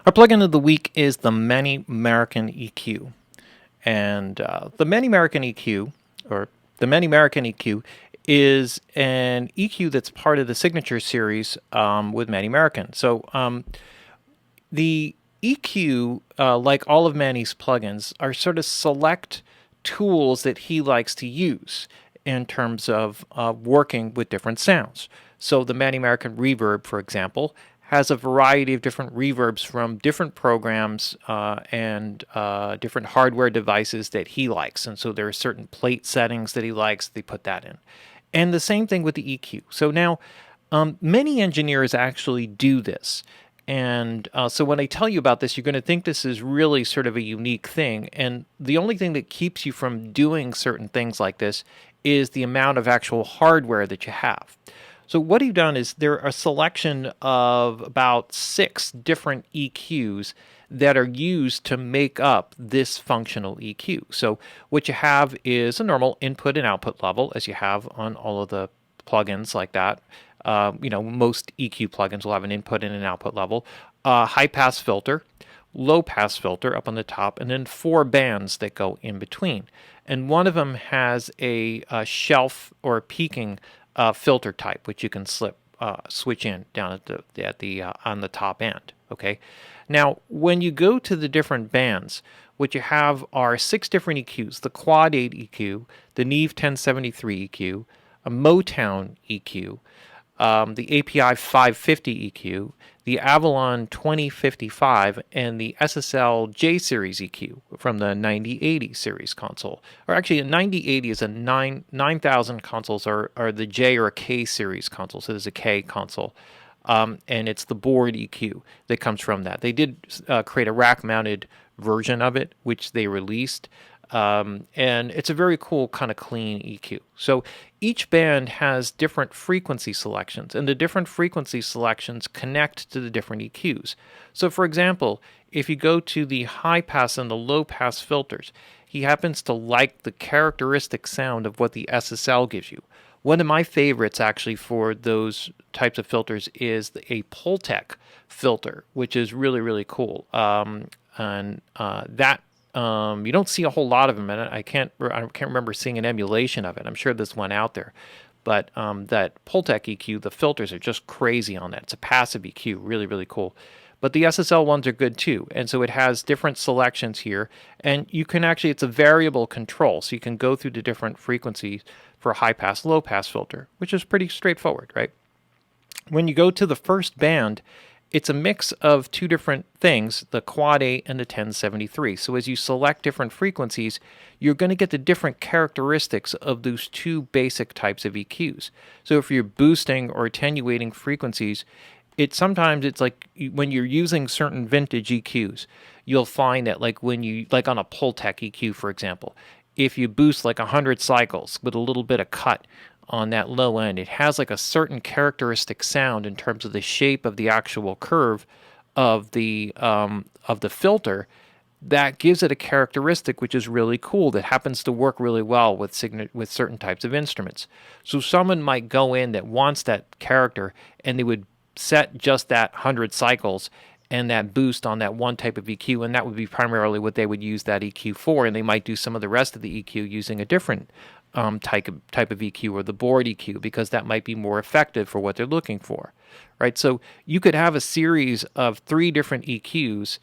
Our plugin of the week is the Manny Marrouquin EQ. And the Manny Marrouquin EQ, or the Manny Marrouquin EQ, is an EQ that's part of the Signature series with Manny Marrouquin. So the EQ, like all of Manny's plugins, are sort of select tools that he likes to use in terms of working with different sounds. So the Manny Marrouquin Reverb, for example, has a variety of different reverbs from different programs and different hardware devices that he likes. And so there are certain plate settings that he likes, they put that in. And the same thing with the EQ. So now, many engineers actually do this. And so when I tell you about this, you're going to think this is really sort of a unique thing. And the only thing that keeps you from doing certain things like this is the amount of actual hardware that you have. So what he's done is there are a selection of about 6 different EQs that are used to make up this functional EQ. So what you have is a normal input and output level, as you have on all of the plugins like that. Most EQ plugins will have an input and an output level. High pass filter, low pass filter up on the top, and then 4 bands that go in between. And one of them has a shelf or a peaking filter type, which you can switch in down at the on the top end. Okay. Now, when you go to the different bands, what you have are 6 different EQs: the Quad 8 EQ, the Neve 1073 EQ, a Motown EQ, the API 550 EQ, the Avalon 2055, and the SSL J series EQ from the 9080 series console. Or actually, a 9080 is a 9000 consoles are the J or a K series console. So there's a K console. And it's the board EQ that comes from that. They did create a rack-mounted version of it, which they released. And it's a very cool kind of clean EQ. So each band has different frequency selections, and the different frequency selections connect to the different EQs. So for example, if you go to the high pass and the low pass filters, he happens to like the characteristic sound of what the SSL gives you. One of my favorites actually for those types of filters is a Pultec filter, which is really, really cool. That you don't see a whole lot of them in it. I can't remember seeing an emulation of it. I'm sure this one out there, but that Pultec EQ, the filters are just crazy on that. It's a passive EQ, really, really cool. But the SSL ones are good too, and so it has different selections here, and you can actually, it's a variable control, so you can go through the different frequencies for a high pass, low pass filter, which is pretty straightforward, right? When you go to the first band, it's a mix of 2 different things, the Quad 8 and the 1073. So as you select different frequencies, you're going to get the different characteristics of those 2 basic types of EQs. So if you're boosting or attenuating frequencies, sometimes it's like when you're using certain vintage EQs, you'll find that like on a Pultec EQ, for example, if you boost like 100 cycles with a little bit of cut on that low end, it has like a certain characteristic sound in terms of the shape of the actual curve of the filter that gives it a characteristic which is really cool, that happens to work really well with certain types of instruments. So someone might go in that wants that character, and they would set just that 100 cycles and that boost on that one type of EQ, and that would be primarily what they would use that EQ for, and they might do some of the rest of the EQ using a different type of EQ, or the board EQ, because that might be more effective for what they're looking for, right? So you could have a series of 3 different EQs,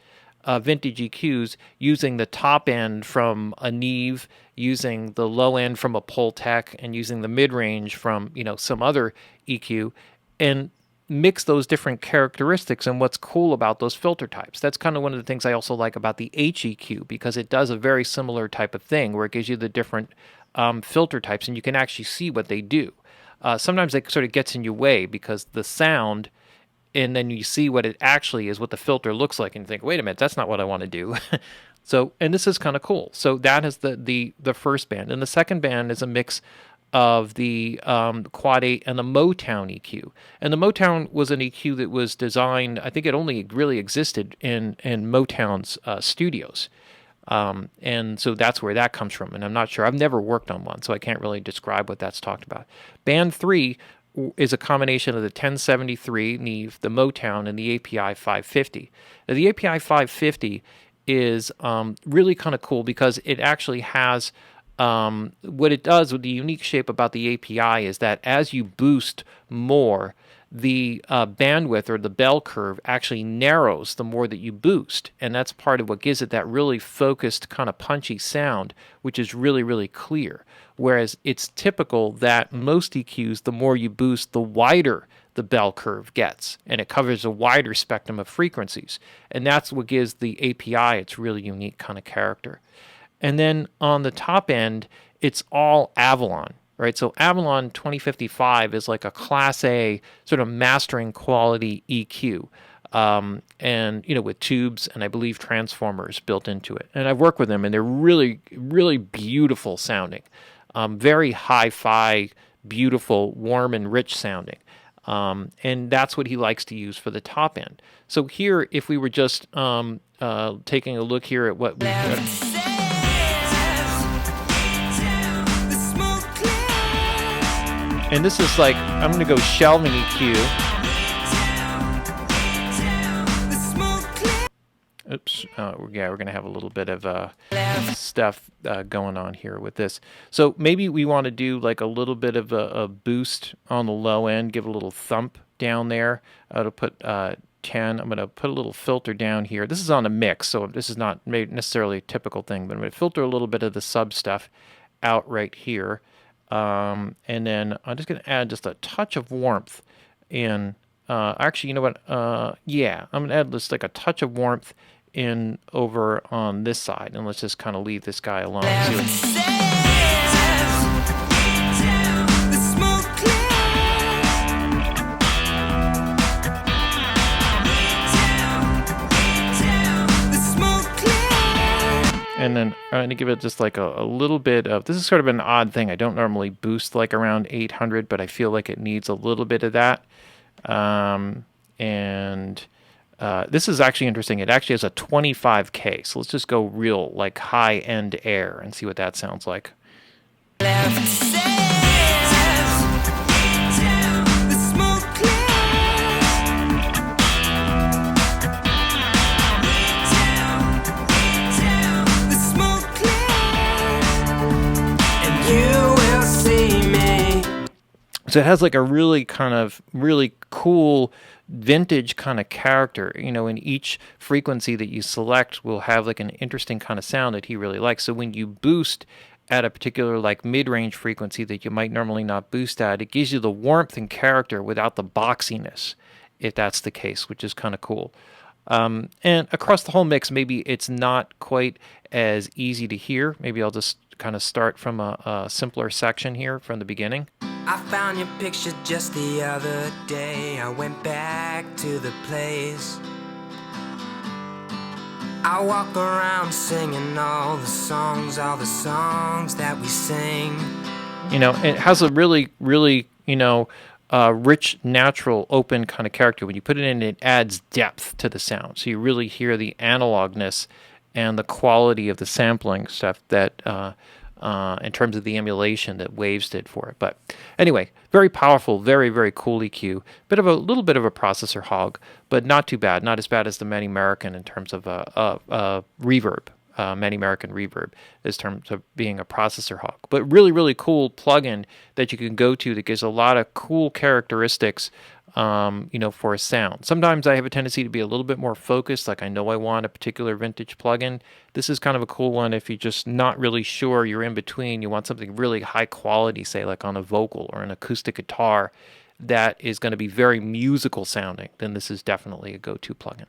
vintage EQs, using the top end from a Neve, using the low end from a Pultec, and using the mid-range from some other EQ, and mix those different characteristics. And what's cool about those filter types, that's kind of one of the things I also like about the HEQ, because it does a very similar type of thing where it gives you the different filter types, and you can actually see what they do. Sometimes it sort of gets in your way because the sound, and then you see what it actually is, what the filter looks like, and you think, wait a minute, that's not what I want to do. So, and this is kind of cool. So that is the first band, and the second band is a mix of the Quad 8 and the Motown EQ. And the Motown was an EQ that was designed, I think it only really existed in Motown's studios. And so that's where that comes from. And I'm not sure, I've never worked on one, so I can't really describe what that's talked about. Band 3 is a combination of the 1073 Neve, the Motown, and the API 550. Now, the API 550 is really kind of cool because it actually has what it does with the unique shape about the API is that as you boost more, the bandwidth or the bell curve actually narrows the more that you boost. And that's part of what gives it that really focused, kind of punchy sound, which is really, really clear. Whereas it's typical that most EQs, the more you boost, the wider the bell curve gets, and it covers a wider spectrum of frequencies. And that's what gives the API its really unique kind of character. And then on the top end, it's all Avalon, right? So Avalon 2055 is like a Class A sort of mastering quality EQ, and with tubes and I believe transformers built into it. And I've worked with them, and they're really, really beautiful sounding, very hi-fi, beautiful, warm and rich sounding. And that's what he likes to use for the top end. So here, if we were just taking a look here at what we and this is like, I'm going to go shelving EQ. Oops. We're going to have a little bit of stuff going on here with this. So maybe we want to do like a little bit of a boost on the low end, give a little thump down there. To put 10. I'm going to put a little filter down here. This is on a mix, so this is not necessarily a typical thing, but I'm going to filter a little bit of the sub stuff out right here. And then I'm just going to add just a touch of warmth in, actually, you know what? Yeah, I'm going to add just like a touch of warmth in over on this side, and let's just kind of leave this guy alone. And then I'm going to give it just like a little bit of, this is sort of an odd thing. I don't normally boost like around 800, but I feel like it needs a little bit of that. This is actually interesting. It actually has a 25K. So let's just go real like high-end air and see what that sounds like. So it has like a really kind of really cool vintage kind of character. In each frequency that you select will have like an interesting kind of sound that he really likes. So when you boost at a particular like mid-range frequency that you might normally not boost at, it gives you the warmth and character without the boxiness, if that's the case, which is kind of cool. And across the whole mix, maybe it's not quite as easy to hear. Maybe I'll just kind of start from a simpler section here from the beginning. I found your picture just the other day. I went back to the place. I walk around singing all the songs that we sing. It has a really, really, rich, natural, open kind of character. When you put it in, it adds depth to the sound. So you really hear the analogness and the quality of the sampling stuff that in terms of the emulation that Waves did for it. But anyway, very powerful, very, very cool EQ. Little bit of a processor hog, but not too bad. Not as bad as the Manny Marrouquin in terms of reverb. Manny Marrouquin reverb in terms of being a processor hog. But really, really cool plugin that you can go to that gives a lot of cool characteristics for a sound. Sometimes I have a tendency to be a little bit more focused, like I know I want a particular vintage plugin. This is kind of a cool one if you're just not really sure, you're in between, you want something really high quality, say like on a vocal or an acoustic guitar that is going to be very musical sounding, then this is definitely a go-to plugin.